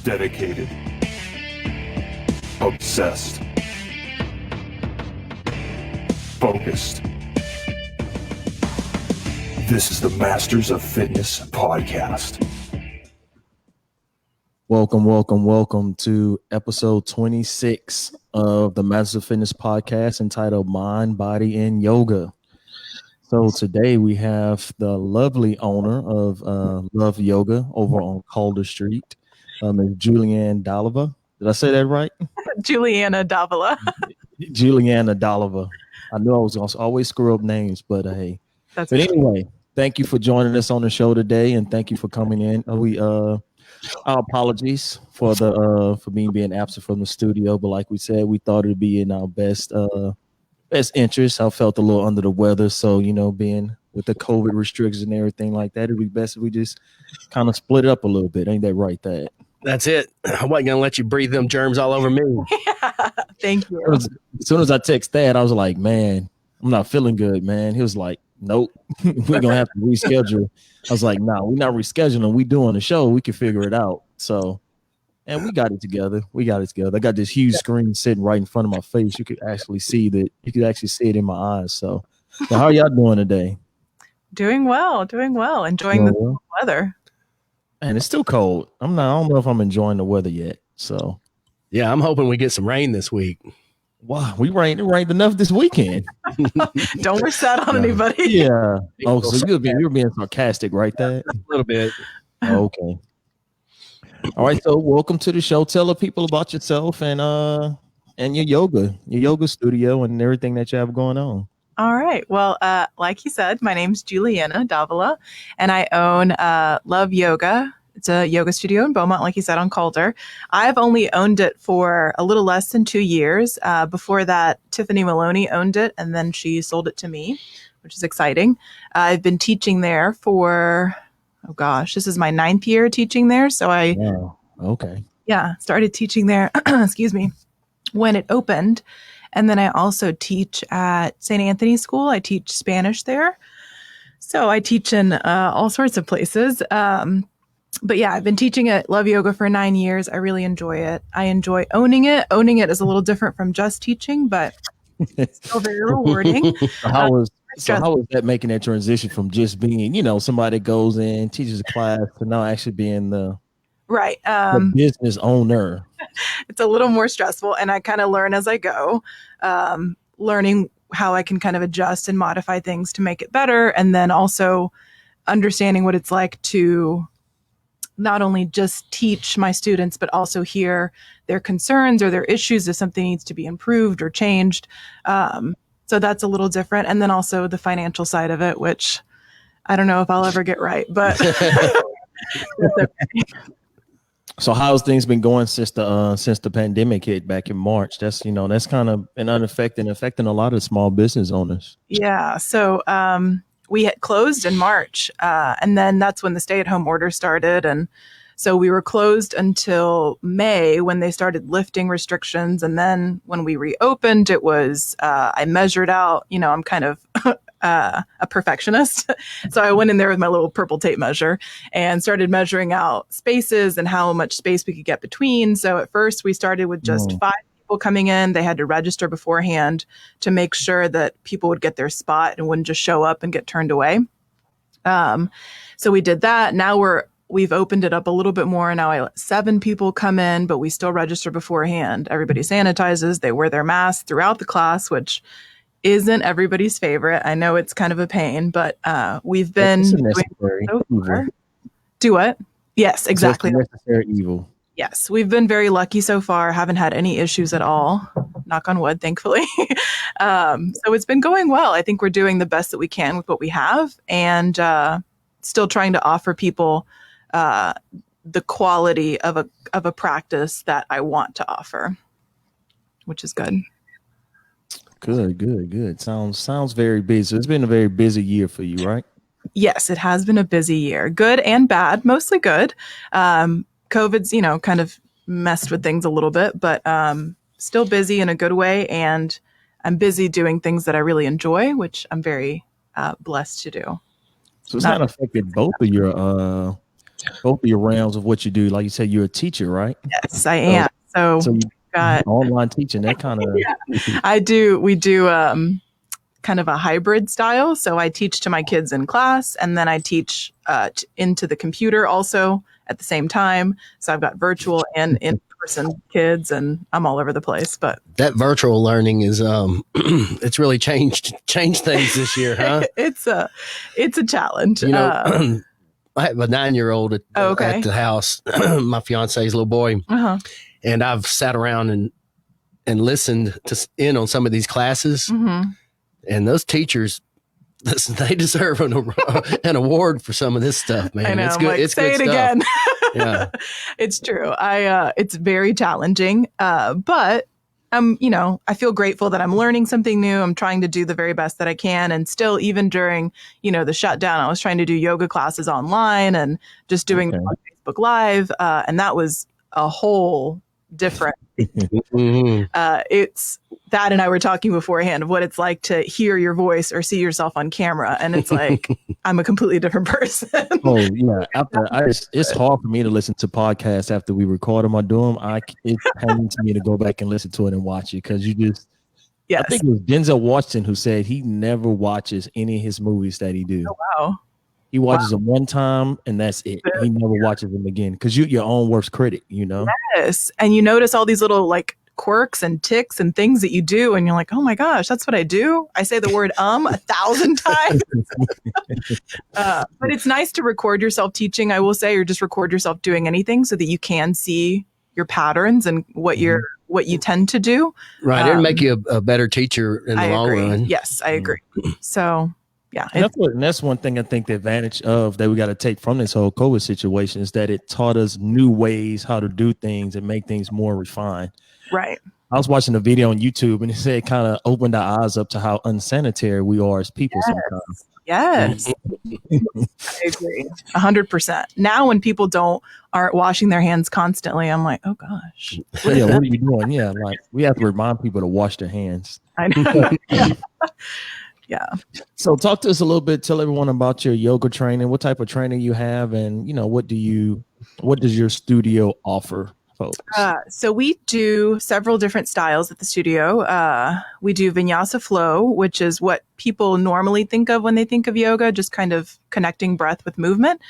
dedicated, obsessed, focused. This is the Masters of Fitness podcast. Welcome to episode 26 of the Masters of Fitness podcast entitled Mind, Body, and Yoga. So today we have the lovely owner of LoveYoga over on Calder Street, Ms. Juliana Davila. Did I say that right? Juliana Davila. Juliana Davila. I knew I was going to always screw up names, but hey. But anyway, thank you for joining us on the show today, and thank you for coming in. Our apologies for being absent from the studio, but like we said, we thought it'd be in our best interest. I felt a little under the weather, so being with the COVID restrictions and everything like that, it'd be best if we just kind of split it up a little bit. Ain't that right, Thad? That's it. I wasn't gonna let you breathe them germs all over me. Yeah, thank you. As soon as I text Thad, I was like, "Man, I'm not feeling good, man." He was like, "Nope, we're gonna have to reschedule." I was like, "Nah, we're not rescheduling. We doing the show. We can figure it out." So, and we got it together. I got this huge screen sitting right in front of my face. You could actually see that. You could actually see it in my eyes. So how are y'all doing today? Doing well. Enjoying the weather. And it's still cold. I don't know if I'm enjoying the weather yet. So, yeah, I'm hoping we get some rain this week. Wow, it rained enough this weekend. Don't wish that on anybody. Yeah. Oh, so you're being sarcastic, right? There, a little bit. Okay. All right. So, welcome to the show. Tell the people about yourself and your yoga studio, and everything that you have going on. All right. Well, like you said, my name's Juliana Davila, and I own LoveYoga. It's a yoga studio in Beaumont, like you said, on Calder. I've only owned it for a little less than 2 years. Before that, Tiffany Maloney owned it, and then she sold it to me, which is exciting. I've been teaching there for, this is my 9th year teaching there. So started teaching there, excuse me, when it opened. And then I also teach at St. Anthony's School. I teach Spanish there. So I teach in all sorts of places. But yeah, I've been teaching at LoveYoga for 9 years. I really enjoy it. I enjoy owning it. Owning it is a little different from just teaching, but it's still very rewarding. How was that making that transition from just being, somebody that goes in, teaches a class, to now actually being the business owner? It's a little more stressful, and I kind of learn as I go, learning how I can kind of adjust and modify things to make it better, and then also understanding what it's like to not only just teach my students, but also hear their concerns or their issues if something needs to be improved or changed. So that's a little different. And then also the financial side of it, which I don't know if I'll ever get right, but So how's things been going since the pandemic hit back in March? That's kind of been affecting a lot of small business owners. Yeah. So we had closed in March, and then that's when the stay-at-home order started. And so we were closed until May when they started lifting restrictions. And then when we reopened, it was, I measured out, I'm kind of a perfectionist. So I went in there with my little purple tape measure and started measuring out spaces and how much space we could get between. So at first we started with just 5 people coming in. They had to register beforehand to make sure that people would get their spot and wouldn't just show up and get turned away. So we did that. Now we've opened it up a little bit more. Now I let 7 people come in, but we still register beforehand. Everybody sanitizes. They wear their masks throughout the class, which isn't everybody's favorite. I know it's kind of a pain, but we've been doing so far. Do what? Yes, exactly. It's necessary evil. Yes, we've been very lucky so far. Haven't had any issues at all. Knock on wood, thankfully. So it's been going well. I think we're doing the best that we can with what we have, and still trying to offer people the quality of a practice that I want to offer, which is good. Good. Sounds very busy. It's been a very busy year for you, right? Yes, it has been a busy year. Good and bad, mostly good. COVID's, kind of messed with things a little bit, but still busy in a good way. And I'm busy doing things that I really enjoy, which I'm very blessed to do. So it's not affected both of your both of your realms of what you do. Like you said, you're a teacher, right? Yes, I am. So you got online teaching, that kind of. Yeah, I do. We do kind of a hybrid style. So I teach to my kids in class, and then I teach into the computer also at the same time. So I've got virtual and in-person kids, and I'm all over the place. But that virtual learning is it's really changed things this year, huh? it's a challenge. You know, I have a 9-year-old at the house, my fiance's little boy, and I've sat around and listened in on some of these classes, and those teachers, listen, they deserve an award for some of this stuff, man. I know. It's good. Like, it's say good it stuff. again. Yeah, it's true. It's very challenging, but I feel grateful that I'm learning something new. I'm trying to do the very best that I can. And still, even during, the shutdown, I was trying to do yoga classes online and just doing them on Facebook Live. And that was a whole different. It's that, and I were talking beforehand of what it's like to hear your voice or see yourself on camera, and it's like I'm a completely different person. Oh yeah, it's hard for me to listen to podcasts after we record them or do them. It's pains me to go back and listen to it and watch it because you just. Yes. I think it was Denzel Washington who said he never watches any of his movies that he do. Oh, wow. He watches them one time and that's it. He never watches them again because you're your own worst critic, Yes. And you notice all these little like quirks and ticks and things that you do. And you're like, oh my gosh, that's what I do. I say the word 1,000 times. But it's nice to record yourself teaching, I will say, or just record yourself doing anything so that you can see your patterns and what you tend to do. Right. It'll make you a better teacher in the long run. Yes, I agree. So yeah. And that's one thing I think the advantage of that we got to take from this whole COVID situation is that it taught us new ways how to do things and make things more refined. Right. I was watching a video on YouTube and it said it kind of opened our eyes up to how unsanitary we are as people sometimes. Yes. I agree. 100%. Now when people aren't washing their hands constantly, I'm like, oh gosh. What are you doing? Yeah. Like we have to remind people to wash their hands. I know. Yeah. So talk to us a little bit, tell everyone about your yoga training, what type of training you have, and what does your studio offer folks? So we do several different styles at the studio. We do Vinyasa Flow, which is what people normally think of when they think of yoga, just kind of connecting breath with movement.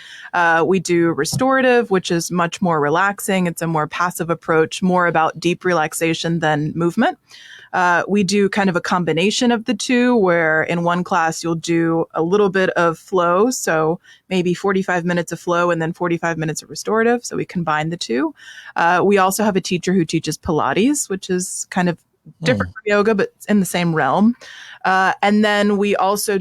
We do Restorative, which is much more relaxing. It's a more passive approach, more about deep relaxation than movement. We do kind of a combination of the two, where in one class you'll do a little bit of flow, so maybe 45 minutes of flow and then 45 minutes of restorative. So we combine the two. We also have a teacher who teaches Pilates, which is kind of different from yoga, but in the same realm. And then I also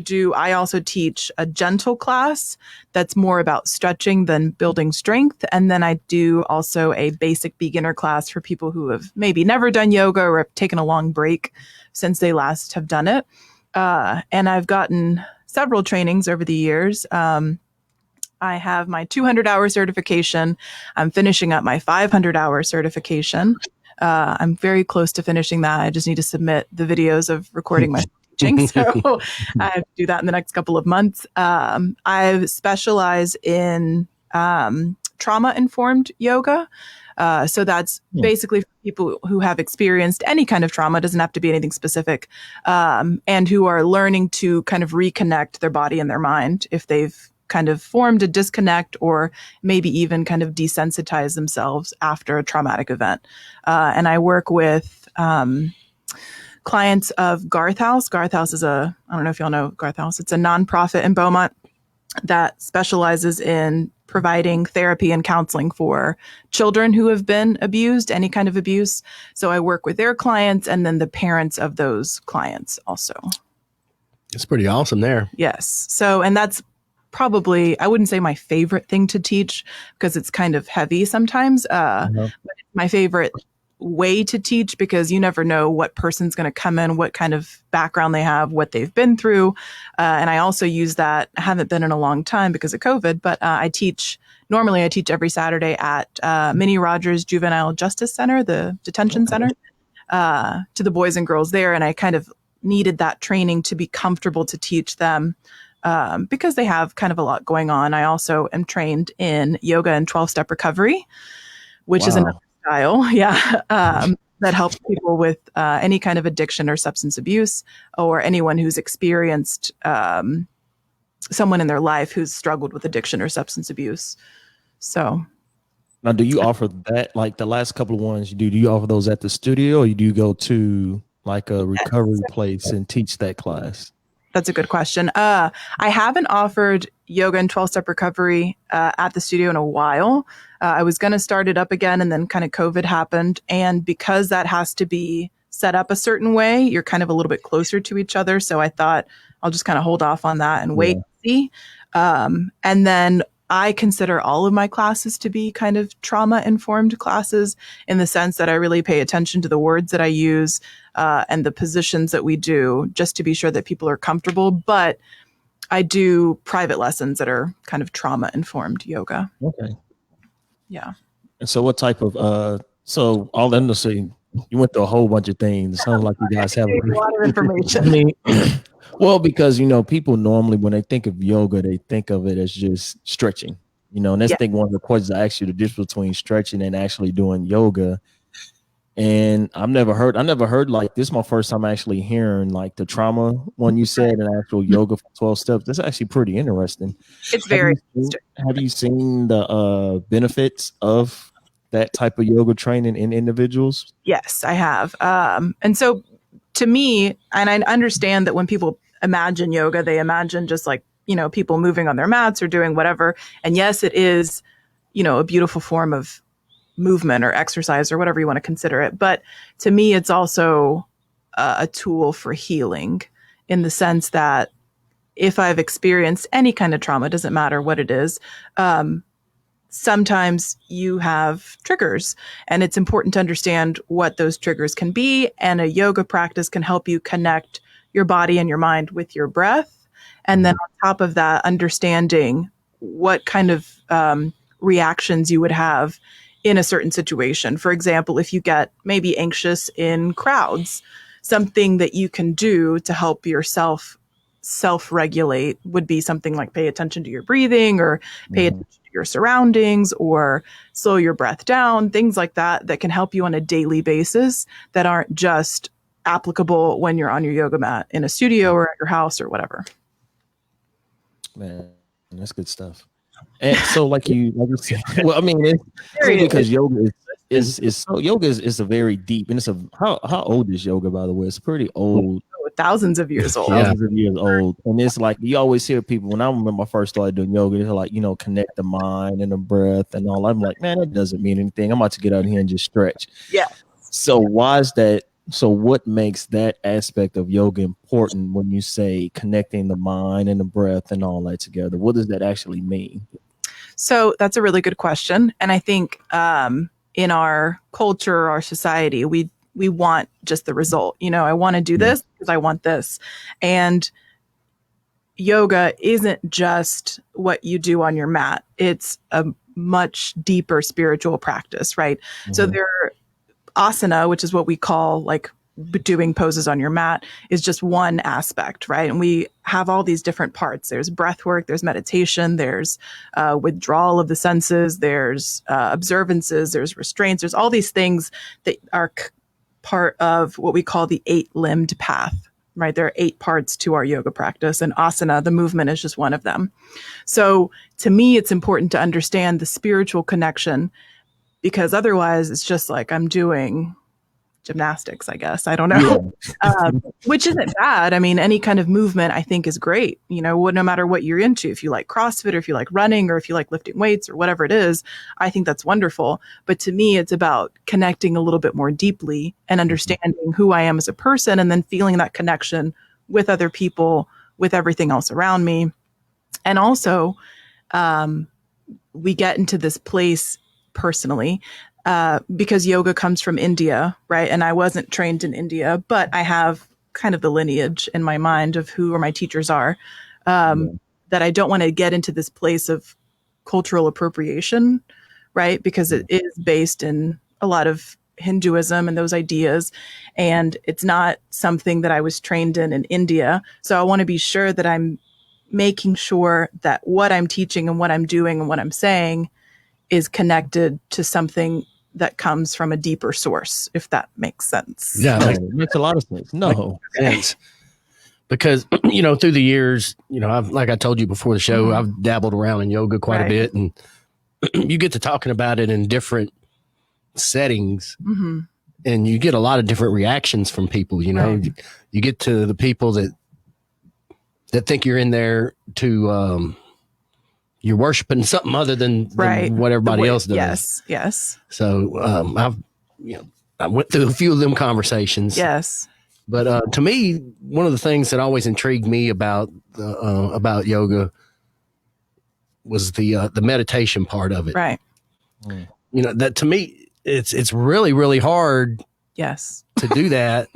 teach a gentle class that's more about stretching than building strength. And then I do also a basic beginner class for people who have maybe never done yoga or have taken a long break since they last have done it. And I've gotten several trainings over the years. I have my 200-hour certification. I'm finishing up my 500-hour certification. I'm very close to finishing that. I just need to submit the videos of recording my teaching. So I have to do that in the next couple of months. I specialize in trauma-informed yoga. So that's basically for people who have experienced any kind of trauma, doesn't have to be anything specific, and who are learning to kind of reconnect their body and their mind if they've kind of formed a disconnect or maybe even kind of desensitize themselves after a traumatic event. And I work with clients of Garth House. Garth House is I don't know if y'all know Garth House. It's a nonprofit in Beaumont that specializes in providing therapy and counseling for children who have been abused, any kind of abuse. So I work with their clients and then the parents of those clients also. It's pretty awesome there. Yes. So, and that's probably, I wouldn't say my favorite thing to teach because it's kind of heavy sometimes, but it's my favorite way to teach because you never know what person's going to come in, what kind of background they have, what they've been through. And I also use that. I haven't been in a long time because of COVID, but I teach every Saturday at Minnie Rogers Juvenile Justice Center, the detention center, to the boys and girls there. And I kind of needed that training to be comfortable to teach them because they have kind of a lot going on. I also am trained in yoga and 12-step recovery, which is another style. Yeah. That helps people with any kind of addiction or substance abuse, or anyone who's experienced someone in their life who's struggled with addiction or substance abuse. So now, do you offer that, like the last couple of ones you do you offer those at the studio, or do you go to like a recovery place and teach that class? That's a good question. I haven't offered yoga and 12-step recovery at the studio in a while. I was going to start it up again, and then kind of COVID happened. And because that has to be set up a certain way, you're kind of a little bit closer to each other. So I thought I'll just kind of hold off on that and wait and see. And then I consider all of my classes to be kind of trauma-informed classes, in the sense that I really pay attention to the words that I use and the positions that we do, just to be sure that people are comfortable. But I do private lessons that are kind of trauma-informed yoga. Okay. Yeah. And so what type of, so all them to say, you went through a whole bunch of things. It sounds like you guys have a lot of information. I mean, well, because, people normally, when they think of yoga, they think of it as just stretching, and that's think one of the questions I asked you, the difference between stretching and actually doing yoga. And I never heard like this. Is my first time actually hearing like the trauma one you said, and actual yoga for 12 steps. That's actually pretty interesting. It's very. Have you seen the benefits of that type of yoga training in individuals? Yes, I have. And so to me, and I understand that when people imagine yoga, they imagine just like, people moving on their mats or doing whatever. And yes, it is, a beautiful form of movement or exercise or whatever you want to consider it. But to me, it's also a tool for healing, in the sense that if I've experienced any kind of trauma, doesn't matter what it is, sometimes you have triggers, and it's important to understand what those triggers can be. And a yoga practice can help you connect your body and your mind with your breath. And then on top of that, understanding what kind of reactions you would have in a certain situation. For example, if you get maybe anxious in crowds, something that you can do to help yourself self-regulate would be something like pay attention to your breathing, or pay attention to your surroundings, or slow your breath down, things like that, that can help you on a daily basis, that aren't just applicable when you're on your yoga mat in a studio or at your house or whatever. Man, that's good stuff. And so like you said, well, I mean, it's because yoga is a very deep, and how old is yoga, by the way? It's pretty old. Thousands of years old. Thousands of years old. And it's like, you always hear people, when I remember I first started doing yoga, they're like, connect the mind and the breath and all. I'm like, man, that doesn't mean anything. I'm about to get out here and just stretch. Yeah. So why is that? So what makes that aspect of yoga important when you say connecting the mind and the breath and all that together? What does that actually mean? So that's a really good question. And I think in our culture, our society, we want just the result. I want to do this because I want this. And yoga isn't just what you do on your mat. It's a much deeper spiritual practice, right? Mm-hmm. So asana, which is what we call like doing poses on your mat, is just one aspect, right? And we have all these different parts. There's breath work, there's meditation, there's withdrawal of the senses, there's observances, there's restraints, there's all these things that are part of what we call the 8-limbed path, right? There are 8 parts to our yoga practice, and asana, the movement, is just one of them. So to me, it's important to understand the spiritual connection, because otherwise it's just like I'm doing gymnastics, I guess. I don't know, which isn't bad. I mean, any kind of movement I think is great. No matter what you're into, if you like CrossFit, or if you like running, or if you like lifting weights, or whatever it is, I think that's wonderful. But to me, it's about connecting a little bit more deeply and understanding who I am as a person, and then feeling that connection with other people, with everything else around me. And also, we get into this place personally, because yoga comes from India, right? And I wasn't trained in India, but I have kind of the lineage in my mind of who my teachers are, that I don't want to get into this place of cultural appropriation, right? Because it is based in a lot of Hinduism and those ideas, and it's not something that I was trained in India. So I want to be sure that I'm making sure that what I'm teaching and what I'm doing and what I'm saying is connected to something that comes from a deeper source, if that makes sense. Yeah, it makes a lot of sense. No. Sense. Because, through the years, like I told you before the show, I've dabbled around in yoga quite a bit, and you get to talking about it in different settings, and you get a lot of different reactions from people. You get to the people that think you're in there to you're worshiping something other than what everybody else does. Yes. So I went through a few of them conversations. Yes. But to me, one of the things that always intrigued me about yoga was the meditation part of it. Right. That to me, it's really, really hard. Yes. To do that,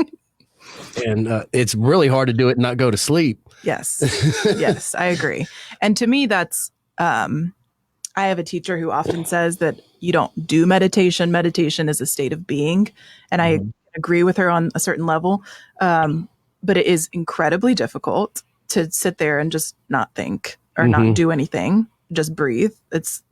and it's really hard to do it and not go to sleep. Yes. Yes, I agree. And to me, that's I have a teacher who often says that you don't do meditation. Meditation is a state of being, and I agree with her on a certain level. But it is incredibly difficult to sit there and just not think or not do anything, just breathe. It's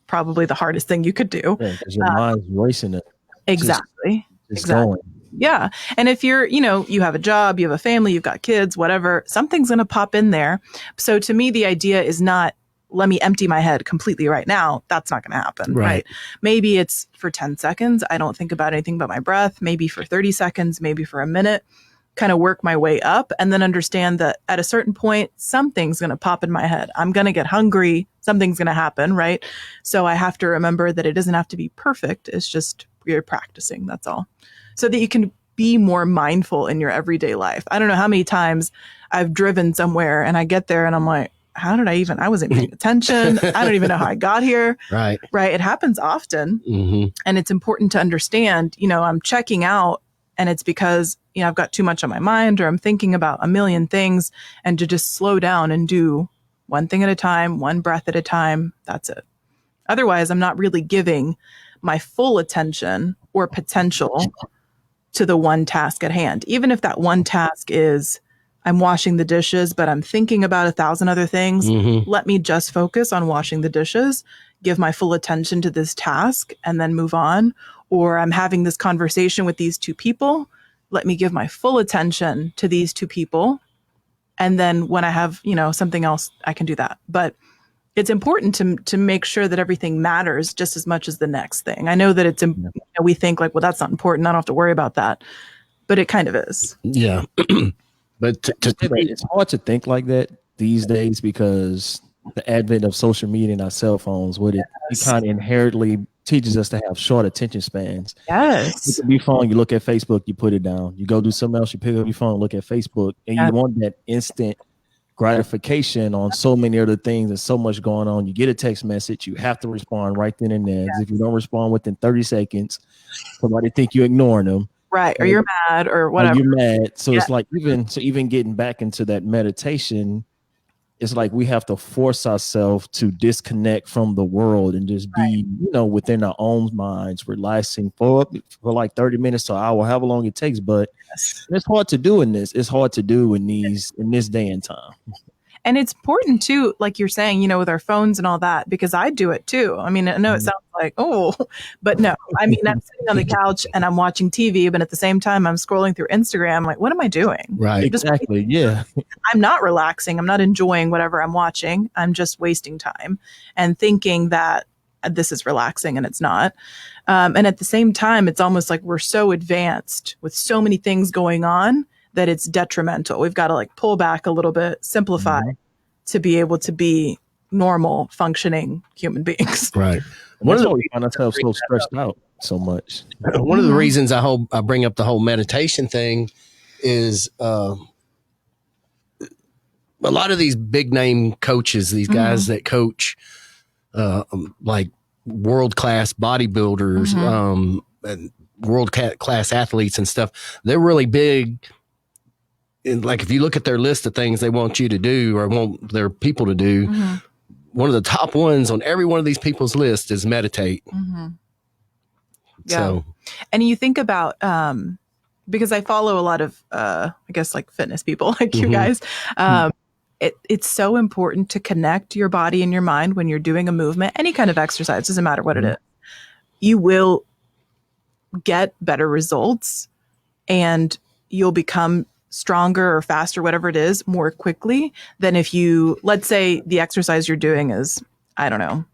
probably the hardest thing you could do. Yeah, because your mind's racing it. Exactly. Just going. Yeah. And if you're, you have a job, you have a family, you've got kids, whatever, something's going to pop in there. So to me, the idea is not, let me empty my head completely right now. That's not going to happen. Right. Maybe it's for 10 seconds. I don't think about anything but my breath. Maybe for 30 seconds, maybe for a minute, kind of work my way up and then understand that at a certain point, something's going to pop in my head. I'm going to get hungry. Something's going to happen. Right. So I have to remember that it doesn't have to be perfect. It's just you're practicing. That's all. So that you can be more mindful in your everyday life. I don't know how many times I've driven somewhere and I get there and I'm like, I wasn't paying attention. I don't even know how I got here. Right. It happens often. And it's important to understand, I'm checking out and it's because, I've got too much on my mind or I'm thinking about a million things, and to just slow down and do one thing at a time, one breath at a time. That's it. Otherwise, I'm not really giving my full attention or potential to the one task at hand. Even if that one task is I'm washing the dishes, but I'm thinking about 1,000 other things. Let me just focus on washing the dishes, give my full attention to this task, and then move on. Or I'm having this conversation with these two people. Let me give my full attention to these two people. And then when I have, something else, I can do that. But it's important to make sure that everything matters just as much as the next thing. I know that it's, we think like, well, that's not important. I don't have to worry about that. But it kind of is. Yeah. But it's hard to think like that these days because the advent of social media and our cell phones, what it kind of inherently teaches us to have short attention spans. Yes. You can be phone, you look at Facebook, you put it down. You go do something else, you pick up your phone, look at Facebook, and you want that instant gratification on so many other things and so much going on. You get a text message, you have to respond right then and there. If you don't respond within 30 seconds, somebody think you're ignoring them. Right. Or you're mad or whatever. Or you're mad. So it's like even getting back into that meditation, it's like we have to force ourselves to disconnect from the world and just be, within our own minds, relaxing for like 30 minutes to an hour, however long it takes. But it's hard to do in this. It's hard to do in this day and time. And it's important too, like you're saying, with our phones and all that, because I do it too. I mean, I know it sounds like, but no, I mean, I'm sitting on the couch and I'm watching TV, but at the same time, I'm scrolling through Instagram. Like, what am I doing? Right. Exactly. Yeah. I'm not relaxing. I'm not enjoying whatever I'm watching. I'm just wasting time and thinking that this is relaxing and it's not. And at the same time, it's almost like we're so advanced with so many things going on that it's detrimental. We've got to like pull back a little bit, simplify to be able to be normal, functioning human beings. Right. One of the reasons we find ourselves so stressed out so much. One of the reasons I bring up the whole meditation thing is a lot of these big name coaches, these guys that coach like world-class bodybuilders, and world-class athletes and stuff, they're really big. And like, if you look at their list of things they want you to do or want their people to do, one of the top ones on every one of these people's list is meditate. Yeah. So, and you think about, because I follow a lot of, I guess like fitness people like you guys. it's so important to connect your body and your mind when you're doing a movement, any kind of exercise, doesn't matter what it is. You will get better results and you'll become stronger or faster, whatever it is, more quickly than if you, let's say the exercise you're doing is, I don't know.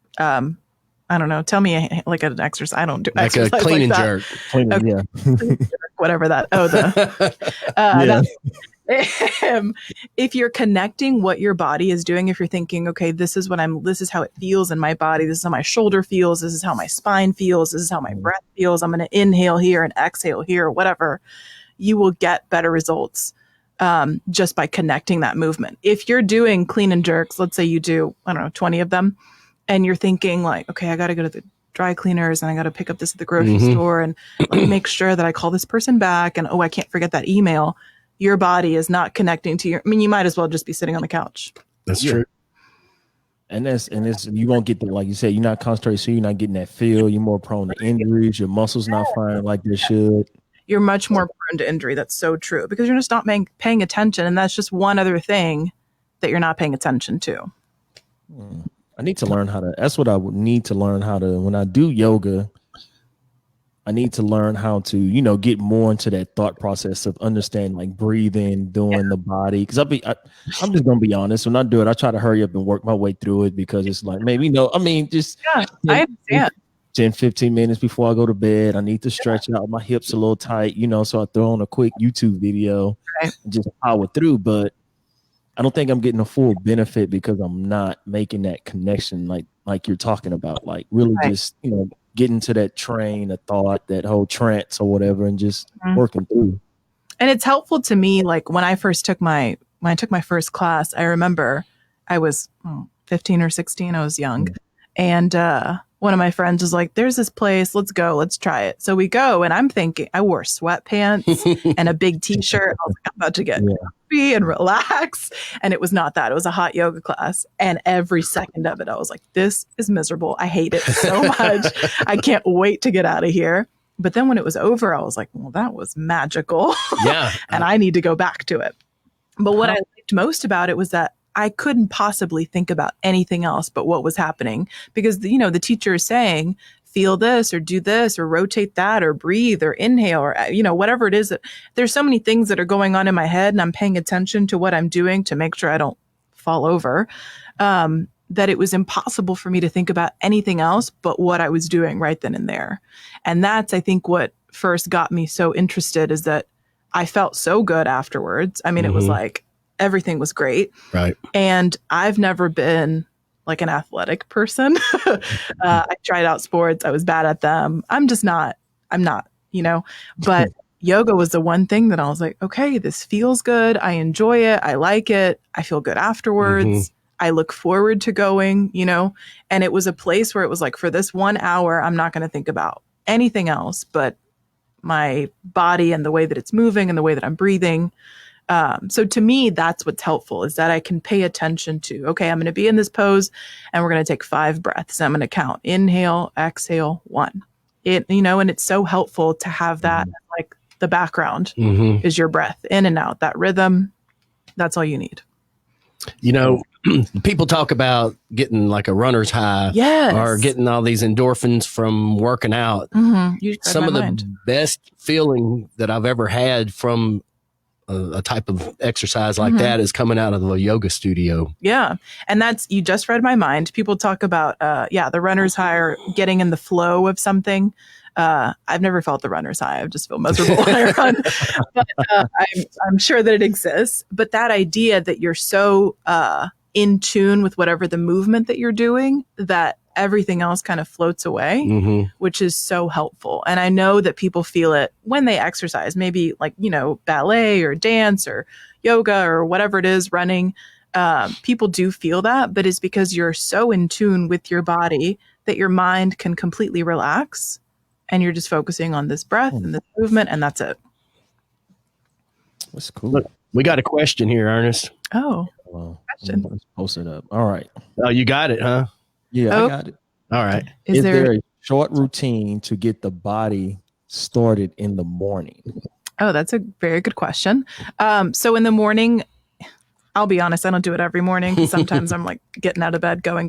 Tell me like an exercise. I don't do like exercise a clean and like jerk. Whatever that. If you're connecting what your body is doing, if you're thinking, okay, this is how it feels in my body. This is how my shoulder feels. This is how my spine feels. This is how my breath feels. I'm going to inhale here and exhale here, whatever. You will get better results just by connecting that movement. If you're doing clean and jerks, let's say you do, 20 of them, and you're thinking like, okay, I got to go to the dry cleaners and I got to pick up this at the grocery store and let me make sure that I call this person back and, I can't forget that email. Your body is not connecting to you might as well just be sitting on the couch. That's true. And you won't get the, like you said, you're not concentrating, so you're not getting that feel. You're more prone to injuries. Your muscles not firing like they should. You're much more prone to injury. That's so true because you're just not paying attention. And that's just one other thing that you're not paying attention to. I need to learn that's what I would need to learn how to, when I do yoga, I need to learn how to, get more into that thought process of understanding, like breathing, doing the body. Because I'm just gonna be honest. When I do it, I try to hurry up and work my way through it because it's like maybe I understand. 10, 15 minutes before I go to bed. I need to stretch out my hips a little tight, so I throw on a quick YouTube video and just power through. But I don't think I'm getting a full benefit because I'm not making that connection like you're talking about, like really just, getting to that train of thought, that whole trance or whatever, and just working through. And it's helpful to me. Like when I took my first class, I remember I was 15 or 16. I was young. And one of my friends was like, there's this place, let's go, let's try it. So we go, and I'm thinking, I wore sweatpants and a big t-shirt. I was like, I'm about to get comfy and relax. And it was not that. It was a hot yoga class. And every second of it, I was like, this is miserable. I hate it so much. I can't wait to get out of here. But then when it was over, I was like, well, that was magical. Yeah. And I need to go back to it. But what I liked most about it was that I couldn't possibly think about anything else but what was happening because, the teacher is saying, feel this or do this or rotate that or breathe or inhale or, whatever it is. There's so many things that are going on in my head and I'm paying attention to what I'm doing to make sure I don't fall over, that it was impossible for me to think about anything else but what I was doing right then and there. And that's, I think, what first got me so interested is that I felt so good afterwards. I mean, it was like, everything was great. Right. And I've never been like an athletic person. I tried out sports. I was bad at them. I'm not, but yoga was the one thing that I was like, okay, this feels good. I enjoy it. I like it. I feel good afterwards. I look forward to going, and it was a place where it was like, for this 1 hour, I'm not going to think about anything else but my body and the way that it's moving and the way that I'm breathing. So to me, that's what's helpful is that I can pay attention to, okay, I'm going to be in this pose and we're going to take 5 breaths. I'm going to count, inhale, exhale, 1, and it's so helpful to have that like the background is your breath in and out, that rhythm. That's all you need. People talk about getting like a runner's high or getting all these endorphins from working out. Some of the best feeling that I've ever had from a type of exercise like that is coming out of the yoga studio. Yeah. And you just read my mind. People talk about, the runner's high or getting in the flow of something. I've never felt the runner's high. I just feel miserable when I run, but I'm sure that it exists. But that idea that you're so in tune with whatever the movement that you're doing, that everything else kind of floats away, which is so helpful. And I know that people feel it when they exercise, maybe like, ballet or dance or yoga or whatever it is, running. People do feel that, but it's because you're so in tune with your body that your mind can completely relax and you're just focusing on this breath and this movement, and that's it. That's cool. Look, we got a question here, Ernest. Oh, question. Let's post it up. All right. Oh, you got it, huh? Yeah, I got it. All right. Is there a short routine to get the body started in the morning? Oh, that's a very good question. So in the morning, I'll be honest, I don't do it every morning because sometimes I'm like getting out of bed, going.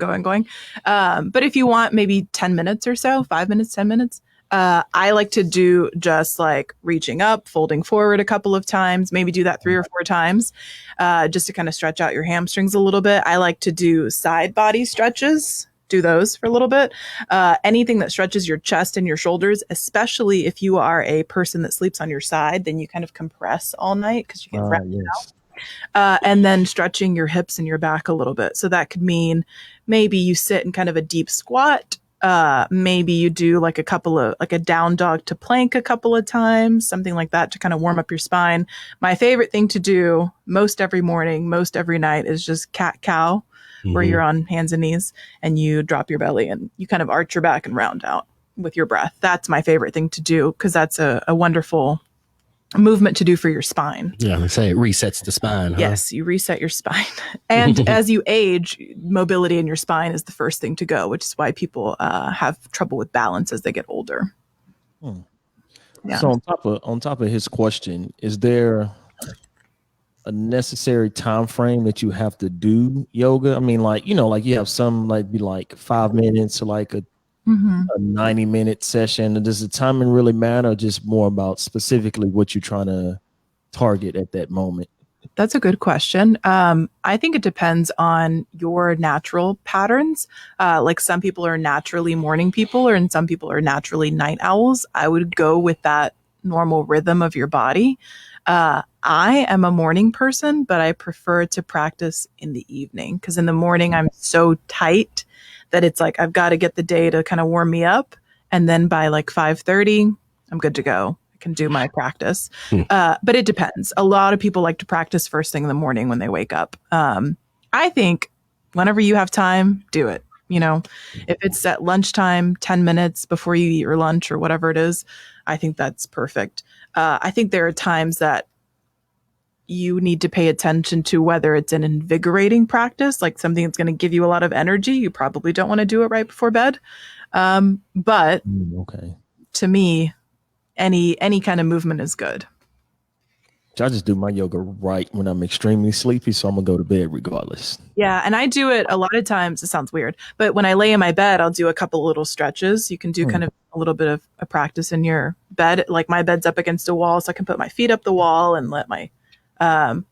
But if you want maybe 10 minutes or so, 5 minutes, 10 minutes, I like to do just like reaching up, folding forward a couple of times, maybe do that 3 or 4 times, just to kind of stretch out your hamstrings a little bit. I like to do side body stretches. Do those for a little bit. Anything that stretches your chest and your shoulders, especially if you are a person that sleeps on your side, then you kind of compress all night because you get wrapped out. And then stretching your hips and your back a little bit. So that could mean maybe you sit in kind of a deep squat. Maybe you do like a down dog to plank a couple of times, something like that to kind of warm up your spine. My favorite thing to do most every morning, most every night is just cat cow. Where you're on hands and knees and you drop your belly and you kind of arch your back and round out with your breath. That's my favorite thing to do because that's a wonderful movement to do for your spine. Yeah, they say it resets the spine. Huh? Yes, you reset your spine. And as you age, mobility in your spine is the first thing to go, which is why people have trouble with balance as they get older. Yeah. So on top of his question, is there a necessary time frame that you have to do yoga? I mean, like, like you have some like be like 5 minutes or like a 90-minute session. Does the timing really matter, or just more about specifically what you're trying to target at that moment? That's a good question. I think it depends on your natural patterns. Like some people are naturally morning people, and some people are naturally night owls. I would go with that normal rhythm of your body. I am a morning person, but I prefer to practice in the evening because in the morning I'm so tight that it's like I've got to get the day to kind of warm me up. And then by like 5:30, I'm good to go. I can do my practice. But it depends. A lot of people like to practice first thing in the morning when they wake up. I think whenever you have time, do it. If it's at lunchtime, 10 minutes before you eat your lunch or whatever it is, I think that's perfect. I think there are times that you need to pay attention to whether it's an invigorating practice, like something that's going to give you a lot of energy. You probably don't want to do it right before bed. But to me, any kind of movement is good. I just do my yoga right when I'm extremely sleepy, so I'm gonna go to bed regardless. Yeah, and I do it a lot of times. It sounds weird, but when I lay in my bed, I'll do a couple little stretches. You can do kind of a little bit of a practice in your bed. Like my bed's up against a wall, so I can put my feet up the wall and let my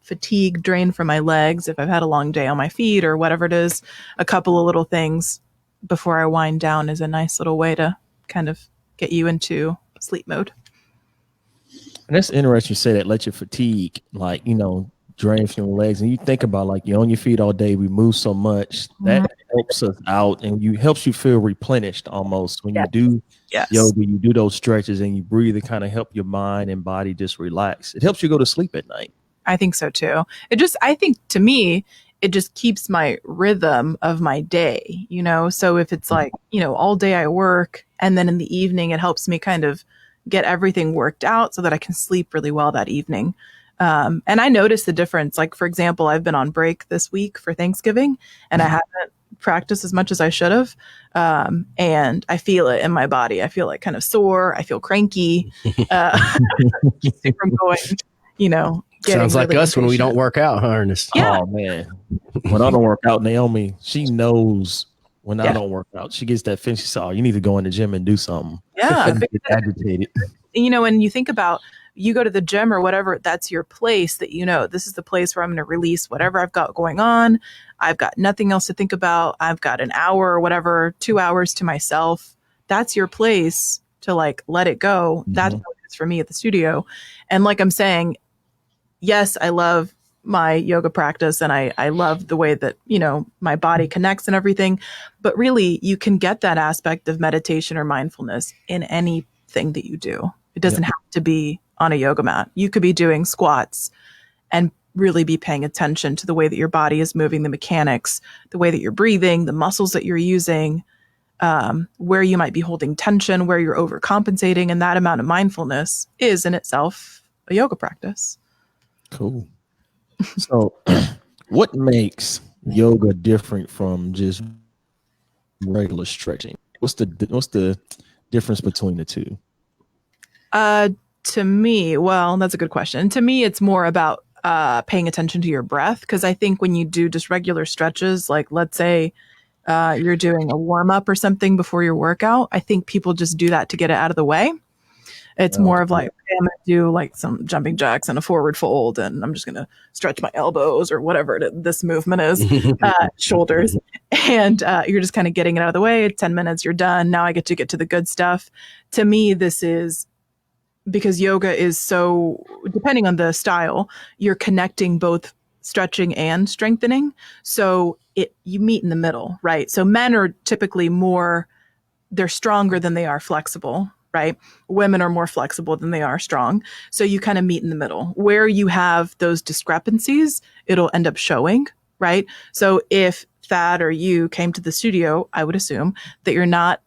fatigue drain from my legs if I've had a long day on my feet or whatever it is. A couple of little things before I wind down is a nice little way to kind of get you into sleep mode. And that's interesting you say that, let your fatigue, like, drain from your legs. And you think about, like, you're on your feet all day, we move so much, that helps us out and helps you feel replenished almost. When you do yoga, you do those stretches and you breathe, it kind of help your mind and body just relax. It helps you go to sleep at night. I think so too. I think to me, it just keeps my rhythm of my day, So if it's like, all day I work and then in the evening, it helps me kind of get everything worked out so that I can sleep really well that evening. And I noticed the difference. Like, for example, I've been on break this week for Thanksgiving and I haven't practiced as much as I should have. And I feel it in my body. I feel like kind of sore. I feel cranky. From going, sounds like really us when we don't work out, huh, Ernest? Yeah. Oh, man. When I don't work out, Naomi, she knows when I don't work out. She gets that finish. She says, "Oh, you need to go in the gym and do something." Yeah. Agitated. When you think about, you go to the gym or whatever, that's your place that, this is the place where I'm going to release whatever I've got going on. I've got nothing else to think about. I've got an hour or whatever, 2 hours to myself. That's your place to like, let it go. That's what it is for me at the studio. And like I'm saying, yes, I love my yoga practice and I love the way that, my body connects and everything. But really, you can get that aspect of meditation or mindfulness in anything that you do. It doesn't have to be on a yoga mat. You could be doing squats and really be paying attention to the way that your body is moving, the mechanics, the way that you're breathing, the muscles that you're using, where you might be holding tension, where you're overcompensating. And that amount of mindfulness is in itself a yoga practice. Cool. So what makes yoga different from just regular stretching? What's the difference between the two? To me, well, that's a good question. To me, it's more about paying attention to your breath. Because I think when you do just regular stretches, like let's say you're doing a warm up or something before your workout, I think people just do that to get it out of the way. It's more of like, okay, I'm going to do like some jumping jacks and a forward fold, and I'm just going to stretch my elbows or whatever this movement is, shoulders. And you're just kind of getting it out of the way. 10 minutes, you're done. Now I get to the good stuff. To me, this is because yoga is so, depending on the style, you're connecting both stretching and strengthening. So you meet in the middle, right? So men are typically they're stronger than they are flexible. Right? Women are more flexible than they are strong. So you kind of meet in the middle. Where you have those discrepancies, it'll end up showing, right? So if Thad or you came to the studio, I would assume that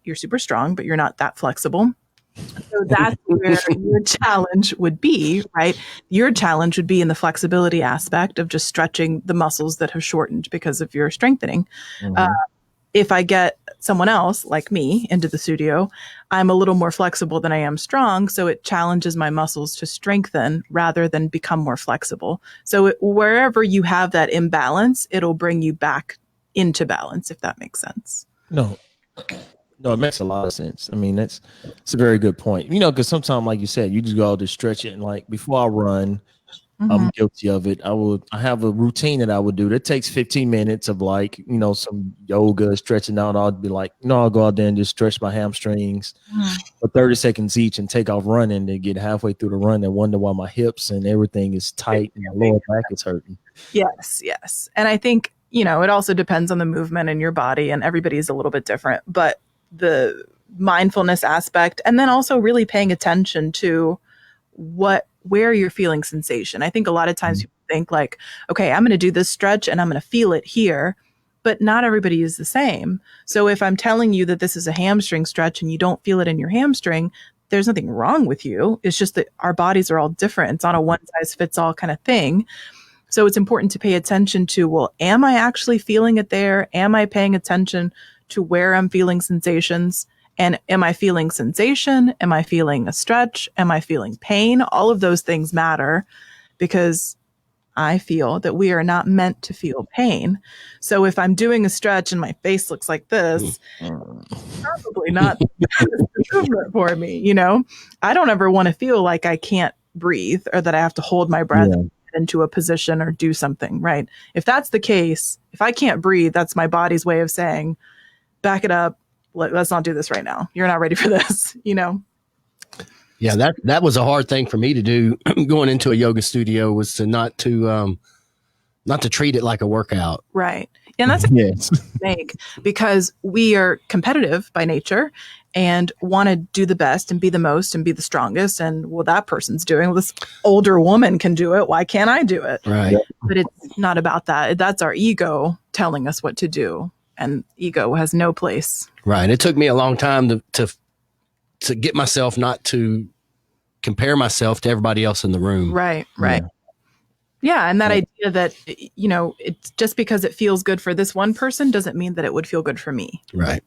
you're super strong, but you're not that flexible. So that's where your challenge would be, right? Your challenge would be in the flexibility aspect of just stretching the muscles that have shortened because of your strengthening. Mm-hmm. If I get someone else like me into the studio, I'm a little more flexible than I am strong. So it challenges my muscles to strengthen rather than become more flexible. So wherever you have that imbalance, it'll bring you back into balance, if that makes sense. No, it makes a lot of sense. I mean, it's a very good point. Because sometimes, like you said, you just go out to stretch it. And like before I run, I'm guilty of it. I have a routine that I would do that takes 15 minutes of like, some yoga, stretching out. I'll be like, I'll go out there and just stretch my hamstrings for 30 seconds each and take off running to get halfway through the run and wonder why my hips and everything is tight and my lower back is hurting. Yes. And I think, it also depends on the movement in your body, and everybody's a little bit different, but the mindfulness aspect, and then also really paying attention to where you're feeling sensation. I think a lot of times people think like, okay, I'm going to do this stretch and I'm going to feel it here, but not everybody is the same. So if I'm telling you that this is a hamstring stretch and you don't feel it in your hamstring, there's nothing wrong with you. It's just that our bodies are all different. It's not a one size fits all kind of thing. So it's important to pay attention to, well, am I actually feeling it there? Am I paying attention to where I'm feeling sensations? And am I feeling sensation? Am I feeling a stretch? Am I feeling pain? All of those things matter, because I feel that we are not meant to feel pain. So if I'm doing a stretch and my face looks like this, probably not improvement for me. I don't ever want to feel like I can't breathe or that I have to hold my breath into a position or do something, right? If that's the case, if I can't breathe, that's my body's way of saying, back it up. Let's not do this right now. You're not ready for this, Yeah, that was a hard thing for me to do going into a yoga studio, was to not to treat it like a workout. Right. And that's a mistake, because we are competitive by nature and want to do the best and be the most and be the strongest. And that person's doing, this older woman can do it. Why can't I do it? Right. But it's not about that. That's our ego telling us what to do. And ego has no place. Right. It took me a long time to get myself not to compare myself to everybody else in the room. Right. Yeah. And that idea that, it's just because it feels good for this one person doesn't mean that it would feel good for me. Right.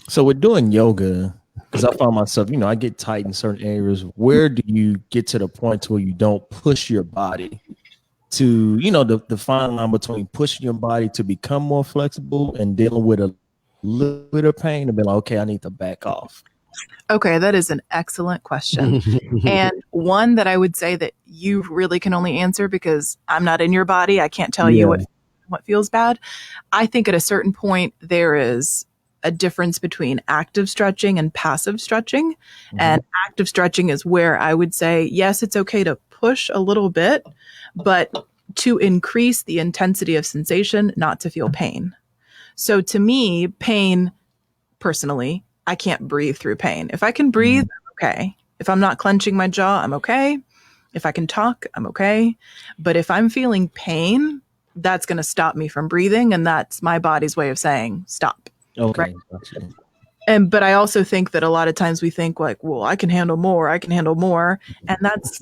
So with doing yoga, because I found myself, I get tight in certain areas. Where do you get to the point where you don't push your body to, the fine line between pushing your body to become more flexible and dealing with a little bit of pain and be like, okay, I need to back off? Okay, that is an excellent question. And one that I would say that you really can only answer, because I'm not in your body. I can't tell you what feels bad. I think at a certain point, there is a difference between active stretching and passive stretching. And active stretching is where I would say, yes, it's okay to push a little bit, but to increase the intensity of sensation, not to feel pain. So to me, pain, personally, I can't breathe through pain. If I can breathe, I'm okay. If I'm not clenching my jaw, I'm okay. If I can talk, I'm okay. But if I'm feeling pain, that's going to stop me from breathing. And that's my body's way of saying, stop. Okay. Right? But I also think that a lot of times we think like, well, I can handle more. And that's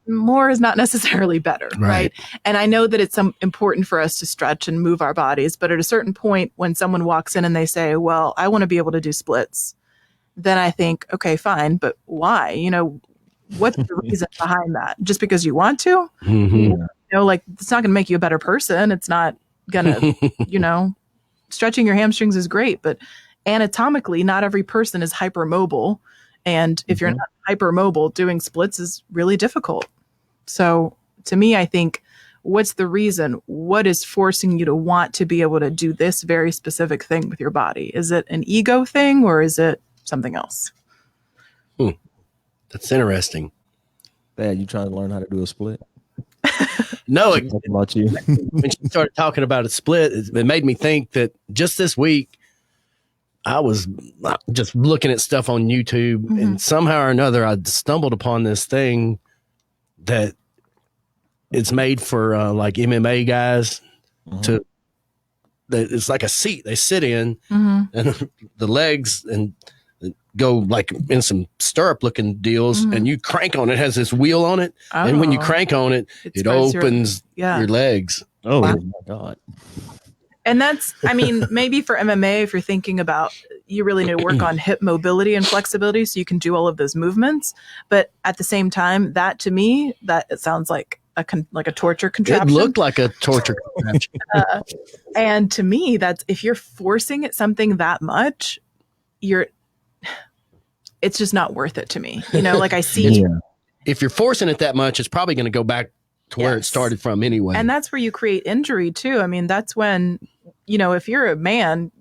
more is not necessarily better. Right. And I know that it's important for us to stretch and move our bodies. But at a certain point, when someone walks in and they say, well, I want to be able to do splits, then I think, okay, fine. But why? What's the reason behind that? Just because you want to? like it's not going to make you a better person. It's not going to, stretching your hamstrings is great, but anatomically, not every person is hypermobile. And if you're not hypermobile, doing splits is really difficult. So to me, I think, what's the reason? What is forcing you to want to be able to do this very specific thing with your body? Is it an ego thing or is it something else? That's interesting. Yeah, you trying to learn how to do a split? No, about you. When she started talking about a split, it made me think that just this week, I was just looking at stuff on YouTube and somehow or another, I stumbled upon this thing that it's made for like MMA guys it's like a seat they sit in and the legs and go like in some stirrup looking deals and you crank on it. It has this wheel on it. And when you crank on it, it opens your legs. Oh my God. And that's, maybe for MMA, if you're thinking about, you really need to work on hip mobility and flexibility so you can do all of those movements. But at the same time, that to me, that it sounds like a torture contraption. It looked like a torture contraption. And to me, that's, if you're forcing it something that much, it's just not worth it to me. Like I see. If you're forcing it that much, it's probably going to go back to where it started from anyway. And that's where you create injury too. That's when, if you're a man,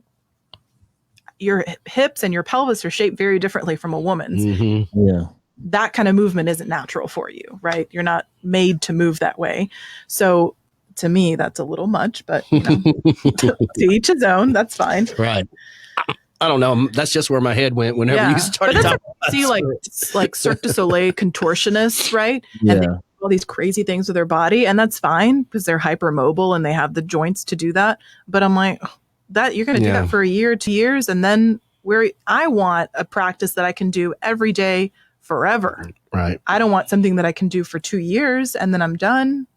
your hips and your pelvis are shaped very differently from a woman's. Yeah. That kind of movement isn't natural for you, right? You're not made to move that way. So to me, that's a little much, but to each his own, that's fine. Right. I don't know. That's just where my head went whenever you started talking about see like Cirque du Soleil contortionists, right? Yeah. And they do all these crazy things with their body, and that's fine because they're hypermobile and they have the joints to do that. But I'm like, that you're going to do that for a year, 2 years, and then where I want a practice that I can do every day forever. Right. I don't want something that I can do for 2 years and then I'm done.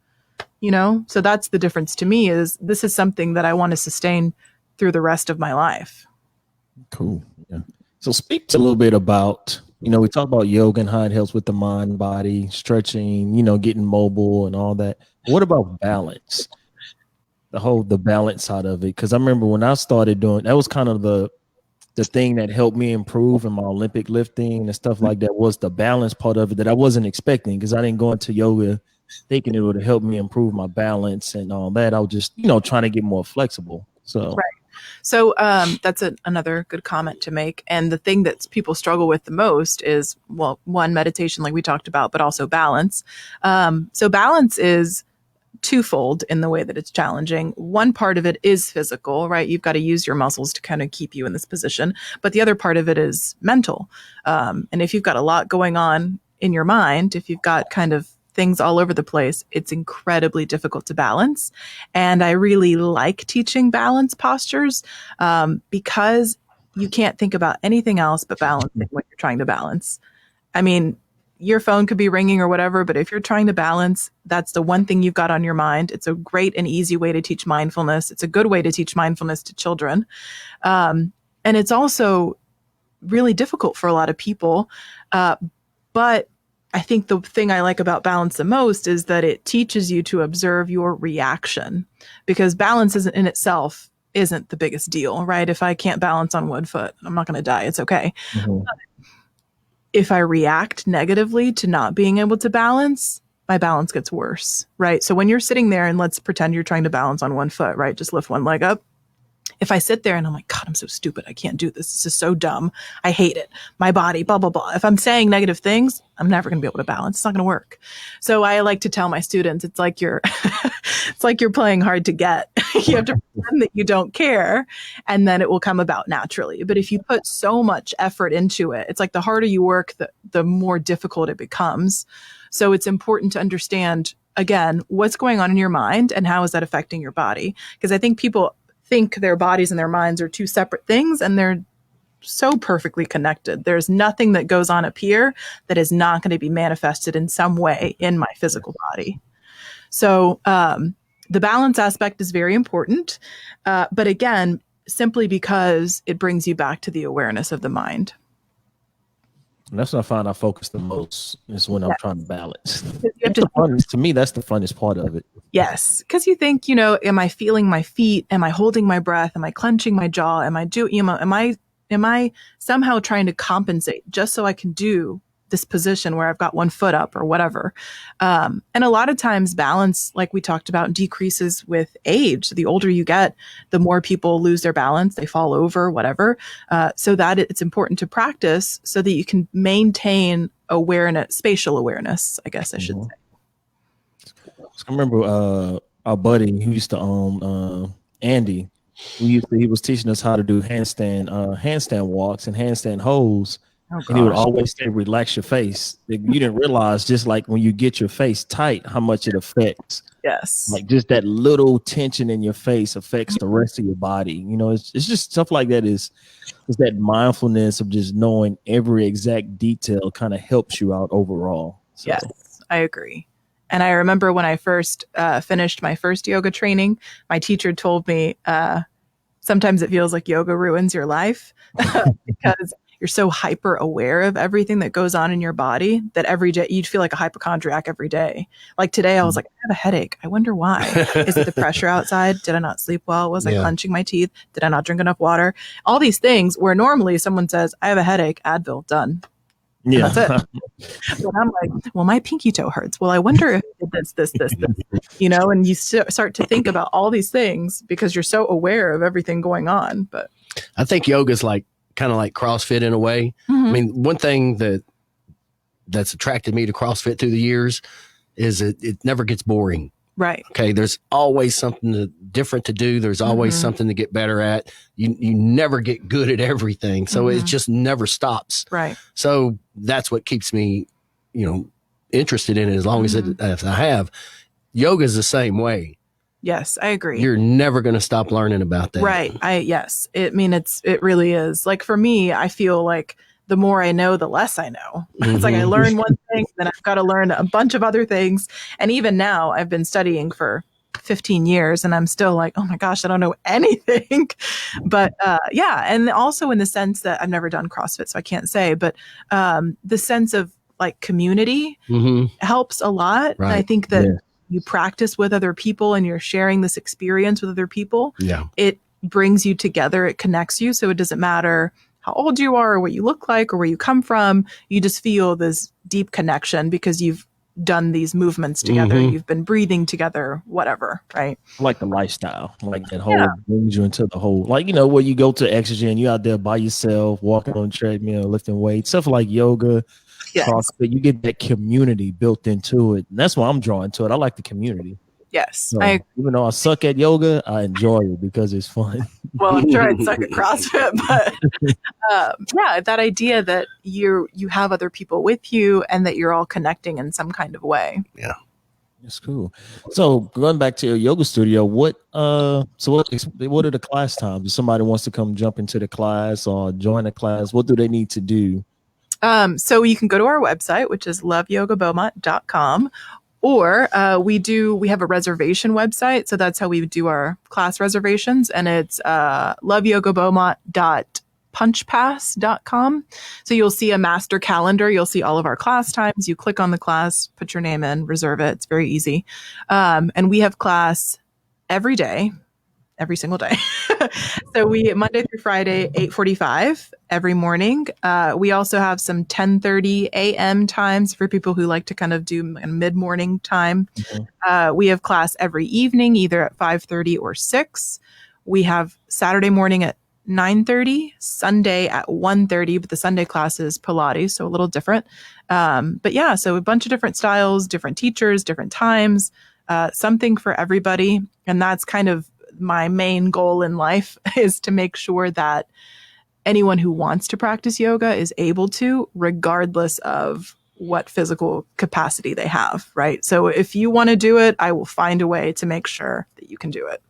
So that's the difference to me, is this is something that I want to sustain through the rest of my life. Cool. Yeah. So speak a little bit about, we talk about yoga and how it helps with the mind, body, stretching, getting mobile and all that. What about balance? The balance side of it. Cause I remember when I started doing, that was kind of the thing that helped me improve in my Olympic lifting and stuff like that, was the balance part of it that I wasn't expecting, because I didn't go into yoga thinking it would help me improve my balance and all that. I was just, trying to get more flexible. So, right. So that's another good comment to make. And the thing that people struggle with the most is, one, meditation, like we talked about, but also balance. So balance is twofold in the way that it's challenging. One part of it is physical, right? You've got to use your muscles to kind of keep you in this position. But the other part of it is mental. And if you've got a lot going on in your mind, if you've got kind of things all over the place, it's incredibly difficult to balance. And I really like teaching balance postures because you can't think about anything else but balancing what you're trying to balance. Your phone could be ringing or whatever, but if you're trying to balance, that's the one thing you've got on your mind. It's a great and easy way to teach mindfulness. It's a good way to teach mindfulness to children. And it's also really difficult for a lot of people. But I think the thing I like about balance the most is that it teaches you to observe your reaction, because balance in itself isn't the biggest deal, right? If I can't balance on one foot, I'm not going to die. It's okay. Mm-hmm. If I react negatively to not being able to balance, my balance gets worse, right? So when you're sitting there and let's pretend you're trying to balance on one foot, right? Just lift one leg up. If I sit there and I'm like, God, I'm so stupid. I can't do this. This is so dumb. I hate it. My body, blah, blah, blah. If I'm saying negative things, I'm never going to be able to balance. It's not going to work. So I like to tell my students, it's like you're playing hard to get. You have to pretend that you don't care, and then it will come about naturally. But if you put so much effort into it, it's like the harder you work, the more difficult it becomes. So it's important to understand, again, what's going on in your mind and how is that affecting your body? Because I think people think their bodies and their minds are two separate things, and they're so perfectly connected. There's nothing that goes on up here that is not going to be manifested in some way in my physical body. So the balance aspect is very important. But again, simply because it brings you back to the awareness of the mind. And that's when I find I focus the most, is when I'm trying to balance. To me, that's the funnest part of it. Yes. Because you think, you know, am I feeling my feet? Am I holding my breath? Am I clenching my jaw? Am I somehow trying to compensate just so I can do this position where I've got one foot up or whatever? And a lot of times balance, like we talked about, decreases with age. So the older you get, the more people lose their balance, they fall over, whatever. So that it's important to practice so that you can maintain awareness, spatial awareness, I guess I should say. I remember our buddy who used to own Andy. He was teaching us how to do handstand walks and handstand holds. And he would always say, relax your face. You didn't realize, just like when you get your face tight, how much it affects. Yes. Like just that little tension in your face affects the rest of your body. You know, it's just stuff like that is that mindfulness of just knowing every exact detail kind of helps you out overall. So. Yes, I agree. And I remember when I first finished my first yoga training, my teacher told me, sometimes it feels like yoga ruins your life because you're so hyper aware of everything that goes on in your body that every day you'd feel like a hypochondriac every day. Like today, I was like, I have a headache. I wonder why. Is it the pressure outside? Did I not sleep well? Was I clenching my teeth? Did I not drink enough water? All these things where normally someone says, I have a headache, Advil, done. Yeah. That's it. But I'm like, well, my pinky toe hurts. Well, I wonder if this, you know, and you start to think about all these things because you're so aware of everything going on. But I think yoga is kind of like CrossFit in a way. Mm-hmm. I mean, one thing that's attracted me to CrossFit through the years is it never gets boring. Right. Okay. There's always something different to do. There's always something to get better at. You never get good at everything. So it just never stops. Right. So that's what keeps me, interested in it as long as I have. Yoga is the same way. Yes, I agree. You're never going to stop learning about that. Right. Yes. It really is. Like for me, I feel like the more I know, the less I know. It's like I learn one thing, then I've got to learn a bunch of other things. And even now I've been studying for 15 years and I'm still like, oh my gosh, I don't know anything. But and also in the sense that I've never done CrossFit, so I can't say, but the sense of like community helps a lot. Right. And I think that you practice with other people and you're sharing this experience with other people. Yeah. It brings you together. It connects you. So it doesn't matter how old you are or what you look like or where you come from. You just feel this deep connection because you've done these movements together. You've been breathing together, whatever. Right. Like the lifestyle, like that whole brings you into the whole, like, where you go to Exergen, you're out there by yourself, walking on the treadmill, lifting weights, stuff like yoga. CrossFit, you get that community built into it. And that's why I'm drawn to it. I like the community. Yes. So, even though I suck at yoga, I enjoy it because it's fun. Well, I'm sure I'd suck at CrossFit, but that idea that you have other people with you and that you're all connecting in some kind of way. Yeah. That's cool. So going back to your yoga studio, what are the class times? If somebody wants to come jump into the class or join the class, what do they need to do? So you can go to our website, which is LoveYogaBeaumont.com, or we have a reservation website. So that's how we do our class reservations. And it's LoveYogaBeaumont.punchpass.com. So you'll see a master calendar. You'll see all of our class times. You click on the class, put your name in, reserve it. It's very easy. And we have class every day. Every single day. So we Monday through Friday, 8:45 every morning. We also have some 10:30 a.m. times for people who like to kind of do a mid-morning time. We have class every evening, either at 5:30 or 6. We have Saturday morning at 9:30, Sunday at 1:30, but the Sunday class is Pilates, so a little different. So a bunch of different styles, different teachers, different times, something for everybody. And that's kind of my main goal in life, is to make sure that anyone who wants to practice yoga is able to, regardless of what physical capacity they have, right? So if you want to do it, I will find a way to make sure that you can do it,